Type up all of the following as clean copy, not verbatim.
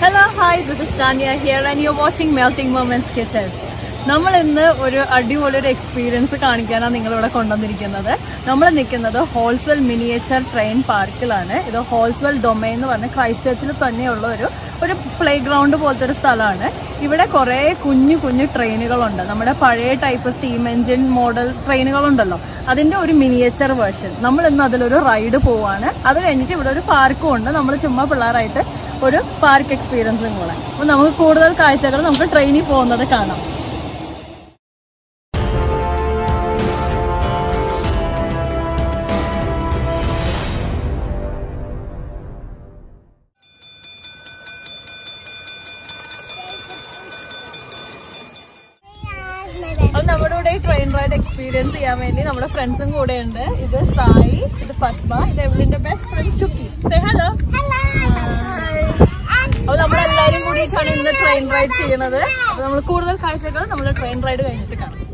Hello, hi, this is Tanya here and you're watching Melting Moments Kitchen. നമ്മൾ ഇന്ന് ഒരു അടിപൊളി എക്സ്പീരിയൻസ് കാണിക്കാനാണ് നിങ്ങളിവിടെ കൊണ്ടുവന്നിരിക്കുന്നത്. നമ്മൾ നിൽക്കുന്നത് ഹോൾസ്വെൽ മിനിയേച്ചർ ട്രെയിൻ പാർക്കിലാണ്. ഇത് ഹോൾസ്വെൽ ഡൊമൈൻ എന്ന് പറഞ്ഞ ക്രൈസ്റ്റ്ചർച്ചിൽ തന്നെയുള്ള ഒരു പ്ലേ ഗ്രൗണ്ട് പോലത്തെ ഒരു സ്ഥലമാണ്. ഇവിടെ കുറേ കുഞ്ഞു ട്രെയിനുകളുണ്ട്. നമ്മുടെ പഴയ ടൈപ്പ് സ്റ്റീം എഞ്ചിൻ മോഡൽ ട്രെയിനുകളുണ്ടല്ലോ, അതിന്റെ ഒരു മിനിയേച്ചർ വേർഷൻ. നമ്മൾ ഇന്ന് അതിലൊരു റൈഡ് പോവാണ്. അത് കഴിഞ്ഞിട്ട് ഇവിടെ ഒരു പാർക്കും ഉണ്ട്. നമ്മൾ ചുമ്മാ പിള്ളേരായിട്ട് ഒരു പാർക്ക് എക്സ്പീരിയൻസും കൂടെ. അപ്പോൾ നമുക്ക് കൂടുതൽ കാഴ്ചകൾ നമുക്ക് ട്രെയിനിൽ പോകുന്നത് കാണാം. അത് നമ്മുടെ കൂടെ ട്രെയിൻ റൈഡ് എക്സ്പീരിയൻസ് ചെയ്യാൻ വേണ്ടി നമ്മുടെ ഫ്രണ്ട്സും കൂടെ ഉണ്ട്. ഇത് സായി, ഇത് പത്മ, ഇത് എവളിന്റെ best friend Chukki. Say hello. അപ്പൊ നമ്മളെല്ലാരും കൂടിയിട്ടാണ് ഇന്ന് ട്രെയിൻ റൈഡ് ചെയ്യുന്നത്. അപ്പൊ നമ്മൾ കൂടുതൽ കാഴ്ചകൾ നമ്മൾ ട്രെയിൻ റൈഡ് കഴിഞ്ഞിട്ട് കാണാം.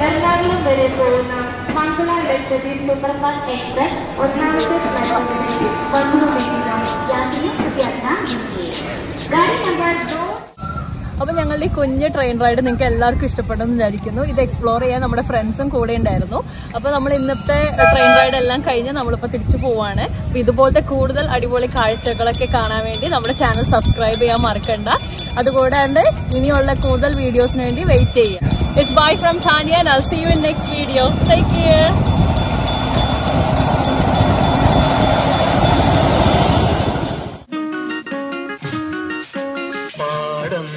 എറണാകുളം വരെ പോകുന്ന മംഗള ലക്ഷദ്വീപ് സൂപ്പർഫാസ്റ്റ് എക്സ്പ്രസ് ഒന്നാമത്തെ പ്ലാറ്റ്ഫോമിലേക്ക് വന്നുകൊണ്ടിരിക്കുന്ന യാത്രിയെ ഗാഡി നമ്പർ 2. അപ്പൊ ഞങ്ങളുടെ ഈ കുഞ്ഞ് ട്രെയിൻ റൈഡ് നിങ്ങൾക്ക് എല്ലാവർക്കും ഇഷ്ടപ്പെട്ടെന്ന് വിചാരിക്കുന്നു. ഇത് എക്സ്പ്ലോർ ചെയ്യാൻ നമ്മുടെ ഫ്രണ്ട്സും കൂടെ ഉണ്ടായിരുന്നു. അപ്പൊ നമ്മൾ ഇന്നത്തെ ട്രെയിൻ റൈഡ് എല്ലാം കഴിഞ്ഞ് നമ്മളിപ്പോ തിരിച്ചു പോവാണ്. അപ്പൊ ഇതുപോലത്തെ കൂടുതൽ അടിപൊളി കാഴ്ചകളൊക്കെ കാണാൻ വേണ്ടി നമ്മുടെ ചാനൽ സബ്സ്ക്രൈബ് ചെയ്യാൻ മറക്കണ്ട. അതുകൂടാണ്ട് ഇനിയുള്ള കൂടുതൽ വീഡിയോസിന് വേണ്ടി വെയിറ്റ് ചെയ്യാം. It's bye from Tanya and I'll see you in next video. Take care. പാടം